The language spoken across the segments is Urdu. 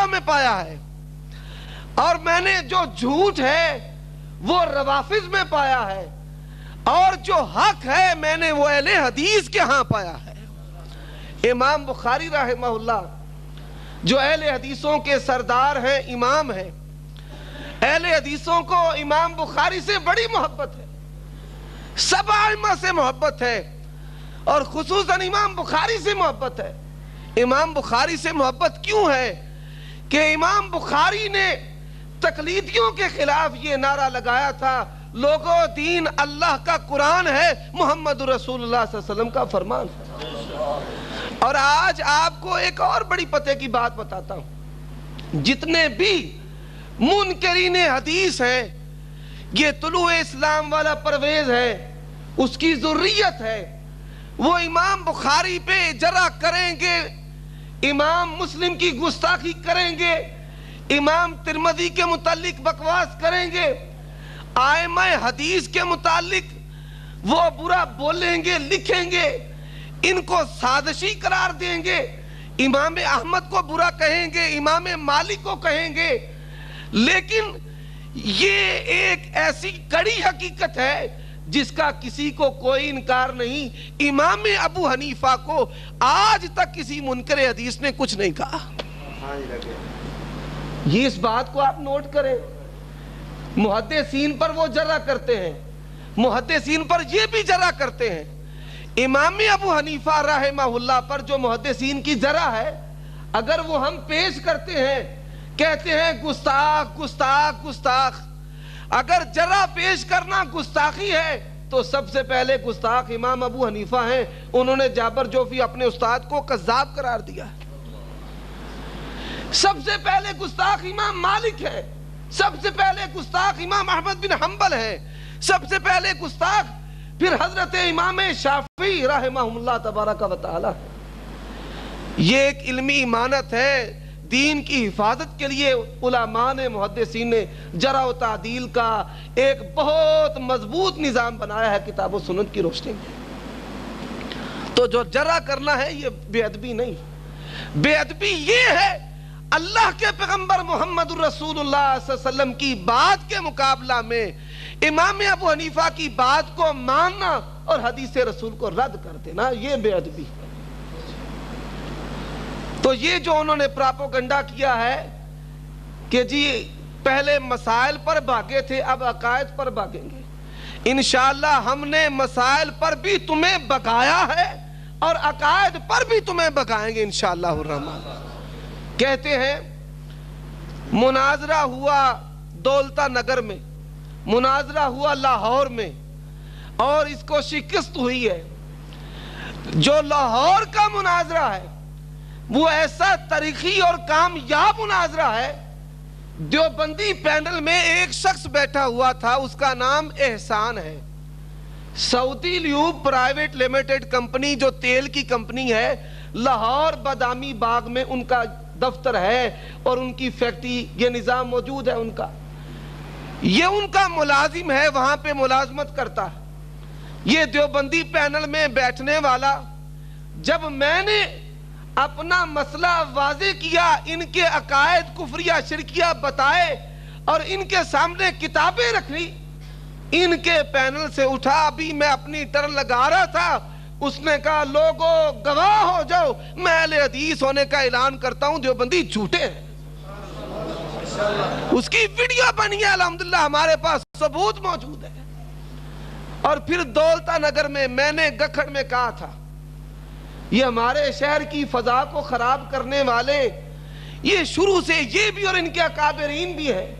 میں پایا ہے، اور میں نے جو جھوٹ ہے وہ روافض میں پایا ہے، اور جو حق ہے میں نے وہ اہل حدیث کے ہاں پایا ہے۔ امام بخاری رحمہ اللہ جو اہل حدیثوں کے سردار ہیں، امام ہیں، اہل حدیثوں کو امام بخاری سے بڑی محبت ہے، سب ائمہ سے محبت ہے، اور خصوصاً امام بخاری سے محبت ہے۔ امام بخاری سے محبت کیوں ہے کہ امام بخاری نے تقلیدیوں کے خلاف یہ نعرہ لگایا تھا، لوگوں دین اللہ کا قرآن ہے، محمد رسول اللہ صلی اللہ علیہ وسلم کا فرمان ہے۔ اور آج آپ کو ایک اور بڑی پتے کی بات بتاتا ہوں، جتنے بھی منکرین حدیث ہیں، یہ طلوع اسلام والا پرویز ہے، اس کی ذریت ہے، وہ امام بخاری پہ جرح کریں گے، امام مسلم کی گستاخی کریں گے، امام ترمذی کے متعلق بکواس کریں گے، ائمہ حدیث کے متعلق وہ برا بولیں گے، لکھیں گے، ان کو سازشی قرار دیں گے، امام احمد کو برا کہیں گے، امام مالک کو کہیں گے، لیکن یہ ایک ایسی کڑی حقیقت ہے جس کا کسی کو کوئی انکار نہیں۔ امام ابو حنیفہ کو آج تک کسی منکر حدیث نے کچھ نہیں کہا۔ یہ اس بات کو آپ نوٹ کریں، محدثین پر وہ جرح کرتے ہیں، محدثین پر یہ بھی جرح کرتے ہیں۔ امام ابو حنیفہ رحمہ اللہ پر جو محدثین کی جرح ہے، اگر وہ ہم پیش کرتے ہیں، کہتے ہیں گستاخ گستاخ گستاخ، اگر جرح پیش کرنا گستاخی ہے تو سب سے پہلے گستاخ امام ابو حنیفہ ہیں، انہوں نے جابر جوفی اپنے استاد کو کذاب قرار دیا ہے۔ سب سے پہلے گستاخ امام مالک ہے، سب سے پہلے گستاخ امام احمد بن حنبل ہے، سب سے پہلے گستاخ پھر حضرت امام شافعی رحمہ اللہ تبارک و تعالی۔ یہ ایک علمی امانت ہے، دین کی حفاظت کے لیے علماء نے، محدثین نے جرح و تعدیل کا ایک بہت مضبوط نظام بنایا ہے کتاب و سنت کی روشنی میں۔ تو جو جرح کرنا ہے یہ بے ادبی نہیں، بے ادبی یہ ہے اللہ کے پیغمبر محمد رسول اللہ صلی اللہ علیہ وسلم کی بات کے مقابلہ میں امام ابو حنیفہ کی بات کو ماننا اور حدیث رسول کو رد کر دینا، یہ بے ادبی ہے۔ تو یہ جو انہوں نے پراپوگنڈا کیا ہے کہ جی پہلے مسائل پر بھاگے تھے، اب عقائد پر بھاگیں گے، انشاءاللہ ہم نے مسائل پر بھی تمہیں بھگایا ہے اور عقائد پر بھی تمہیں بھگائیں گے انشاءاللہ الرحمن۔ کہتے ہیں مناظرہ ہوا دولتا نگر میں، مناظرہ ہوا لاہور میں، اور اس کو شکست ہوئی ہے۔ جو لاہور کا مناظرہ ہے وہ ایسا تاریخی اور کامیاب مناظرہ ہے۔ دیوبندی پینل میں ایک شخص بیٹھا ہوا تھا، اس کا نام احسان ہے، سعودی لیوب پرائیویٹ لیمیٹڈ کمپنی جو تیل کی کمپنی ہے، لاہور بادامی باغ میں ان کا دفتر ہے اور ان کی فیکٹری، یہ نظام موجود ہے ان کا، یہ ان کا ملازم ہے، وہاں پہ ملازمت کرتا ہے۔ یہ دیوبندی پینل میں بیٹھنے والا، جب میں نے اپنا مسئلہ واضح کیا، ان کے عقائد کفریہ شرکیہ بتائے اور ان کے سامنے کتابیں رکھ لی، ان کے پینل سے اٹھا، ابھی میں اپنی ٹرن لگا رہا تھا، اس نے کہا لوگوں گواہ ہو جاؤ، میں اہل حدیث ہونے کا اعلان کرتا ہوں، دیوبندی جھوٹے ہیں۔ اس کی ویڈیو بنی ہے، الحمدللہ ہمارے پاس ثبوت موجود ہے۔ اور پھر دولتا نگر میں نے گکھڑ میں کہا تھا، یہ ہمارے شہر کی فضا کو خراب کرنے والے، یہ شروع سے یہ بھی اور ان کے اکابرین بھی ہیں،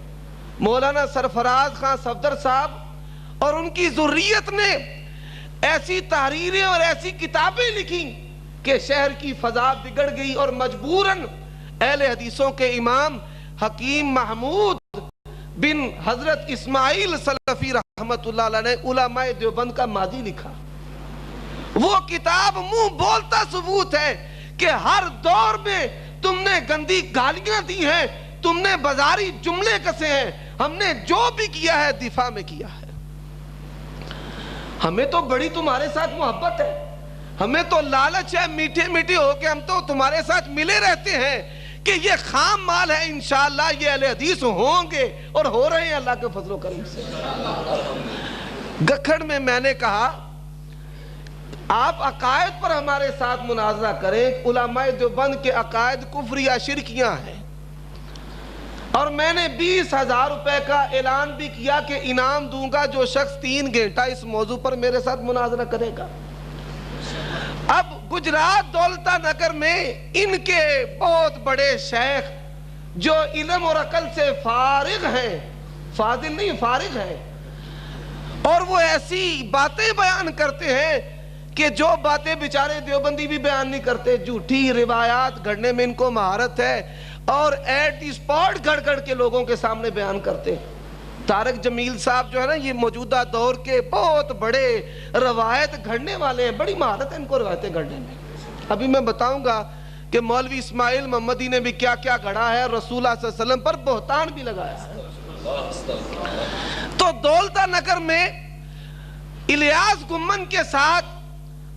مولانا سرفراز خان صفدر صاحب اور ان کی ذریت نے ایسی تحریریں اور ایسی کتابیں لکھی کہ شہر کی فضا بگڑ گئی، اور مجبوراً اہل حدیثوں کے امام حکیم محمود بن حضرت اسماعیل سلفی رحمت اللہ علیہ نے علماء دیوبند کا ماضی لکھا۔ وہ کتاب منہ بولتا ثبوت ہے کہ ہر دور میں تم نے گندی گالیاں دی ہیں، تم نے بازاری جملے کسے ہیں، ہم نے جو بھی کیا ہے دفاع میں کیا ہے۔ ہمیں تو بڑی تمہارے ساتھ محبت ہے، ہمیں تو لالچ ہے، میٹھے میٹھے ہو کے ہم تو تمہارے ساتھ ملے رہتے ہیں کہ یہ خام مال ہے، انشاءاللہ یہ اہل حدیث ہوں گے اور ہو رہے ہیں اللہ کے فضل و کرم سے۔ گکھڑ میں میں نے کہا آپ عقائد پر ہمارے ساتھ مناظرہ کریں، علماء دیوبند کے عقائد کفریہ شرکیاں ہیں، اور میں نے 20,000 روپے کا اعلان بھی کیا کہ انعام دوں گا جو شخص 3 گھنٹہ اس موضوع پر میرے ساتھ مناظرہ کرے گا۔ اب گجرات دولتا نگر میں ان کے بہت بڑے شیخ جو علم اور عقل سے فارغ ہیں، فاضل نہیں فارغ ہیں، اور وہ ایسی باتیں بیان کرتے ہیں کہ جو باتیں بیچارے دیوبندی بھی بیان نہیں کرتے، جھوٹی روایات گھڑنے میں ان کو مہارت ہے، اور ایٹ دی سپاٹ گھڑ گھڑ کے لوگوں کے سامنے بیان کرتے ہیں۔ طارق جمیل صاحب جو ہے نا، یہ موجودہ دور کے بہت بڑے روایت گھڑنے والے ہیں، بڑی مہارت ہے ان کو روایتیں گھڑنے میں۔ ابھی میں بتاؤں گا کہ مولوی اسماعیل محمدی نے بھی کیا کیا گھڑا ہے، رسول اللہ صلی اللہ علیہ وسلم پر بہتان بھی لگایا ہے۔ تو دولتا نگر میں الیاس گمن کے ساتھ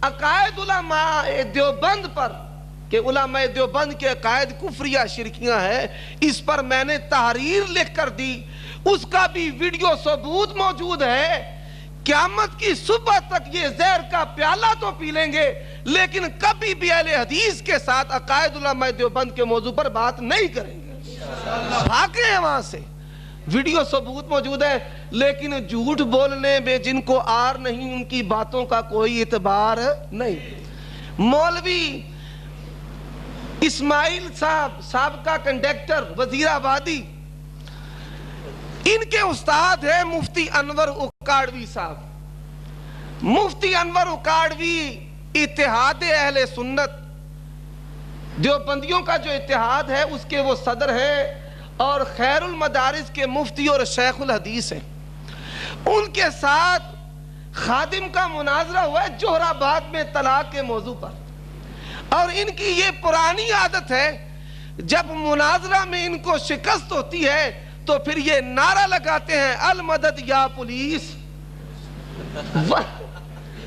عقائد علماء دیوبند پر، کہ علماء دیوبند کے عقائد کفریہ شرکیاں ہیں، اس پر میں نے تحریر لکھ کر دی، اس کا بھی ویڈیو ثبوت موجود ہے۔ قیامت کی صبح تک یہ زہر کا پیالہ تو پی لیں گے، لیکن کبھی بھی اہل حدیث کے ساتھ عقائد علماء دیوبند کے موضوع پر بات نہیں کریں گے۔ بھاگ رہے ہیں وہاں سے، ویڈیو ثبوت موجود ہے، لیکن جھوٹ بولنے میں جن کو آر نہیں ان کی باتوں کا کوئی اعتبار نہیں۔ مولوی اسماعیل صاحب سابقہ کنڈکٹر وزیر آبادی، ان کے استاد ہیں مفتی انور اکاڑوی صاحب۔ مفتی انور اکاڑوی اتحاد اہل سنت دیوبندیوں کا جو اتحاد ہے اس کے وہ صدر ہیں، اور خیر المدارس کے مفتی اور شیخ الحدیث ہیں۔ ان کے ساتھ خادم کا مناظرہ ہوا ہے جوہر آباد میں طلاق کے موضوع پر، اور ان کی یہ پرانی عادت ہے جب مناظرہ میں ان کو شکست ہوتی ہے تو پھر یہ نعرہ لگاتے ہیں المدد یا پولیس۔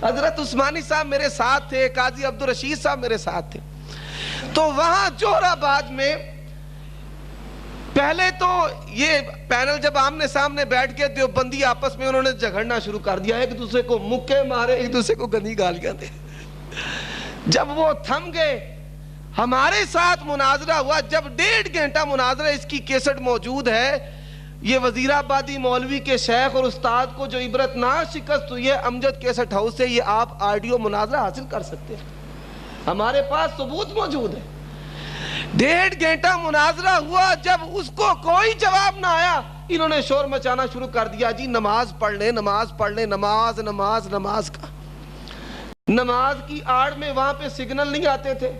حضرت عثمانی صاحب میرے ساتھ تھے، قاضی عبدالرشید صاحب میرے ساتھ تھے۔ تو وہاں جوہر آباد میں پہلے تو یہ پینل جب آمنے سامنے بیٹھ کے دیوبندی آپس میں انہوں نے جھگڑنا شروع کر دیا، ایک دوسرے کو مکے مارے، ایک دوسرے کو گندی گالیاں دے۔ جب وہ تھم گئے، ہمارے ساتھ مناظرہ ہوا، جب 1.5 گھنٹہ مناظرہ، اس کی کیسٹ موجود ہے، یہ وزیر آبادی مولوی کے شیخ اور استاد کو جو عبرتناک شکست ہوئی ہے، امجد کیسٹ ہاؤس سے یہ آپ آڈیو مناظرہ حاصل کر سکتے ہیں، ہمارے پاس ثبوت موجود ہے۔ 1.5 گھنٹہ مناظرہ ہوا، جب اس کو کوئی جواب نہ آیا، انہوں نے شور مچانا شروع کر دیا، جی نماز پڑھ لیں، نماز پڑھ لیں، نماز نماز نماز کا۔ نماز کی آڑ میں وہاں پہ سگنل نہیں آتے تھے۔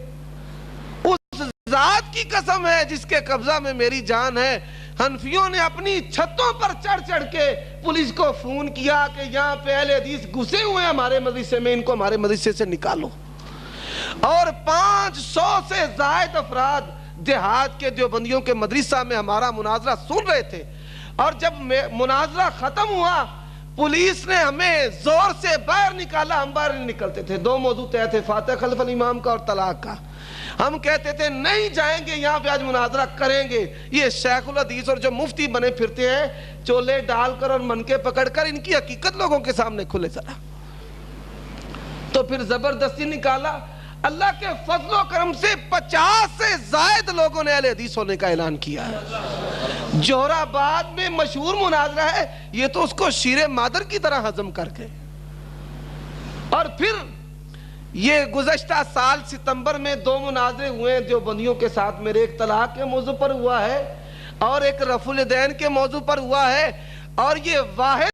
اس ذات کی قسم ہے جس کے قبضہ میں میری جان ہے، حنفیوں نے اپنی چھتوں پر چڑھ چڑھ کے پولیس کو فون کیا کہ یہاں پہ اہل حدیث گھسے ہوئے ہیں ہمارے مدرسے میں، ان کو ہمارے مدرسے سے نکالو۔ اور 500 سے زائد افراد دیہات کے دیوبندیوں کے مدرسہ میں ہمارا مناظرہ سن رہے تھے، اور جب مناظرہ ختم ہوا پولیس نے ہمیں زور سے باہر نکالا، ہم باہر نہیں نکلتے تھے۔ 2 موضوع طے تھے، فاتح خلف الامام کا اور طلاق کا۔ ہم کہتے تھے نہیں جائیں گے، یہاں پہ آج مناظرہ کریں گے۔ یہ شیخ الحدیث اور جو مفتی بنے پھرتے ہیں، چولے ڈال کر اور منکے پکڑ کر، ان کی حقیقت لوگوں کے سامنے کھلے ذرا۔ تو پھر زبردستی نکالا۔ اللہ کے فضل و کرم سے 50 سے زائد لوگوں نے اہل حدیث ہونے کا اعلان کیا ہے۔ جوہر آباد میں مشہور مناظرہ ہے، یہ تو اس کو شیر مادر کی طرح ہضم کر گئے۔ اور پھر یہ گزشتہ سال ستمبر میں 2 مناظرے ہوئے ہیں دیوبندیوں کے ساتھ میرے، ایک طلاق کے موضوع پر ہوا ہے اور ایک رفع الیدین کے موضوع پر ہوا ہے، اور یہ واحد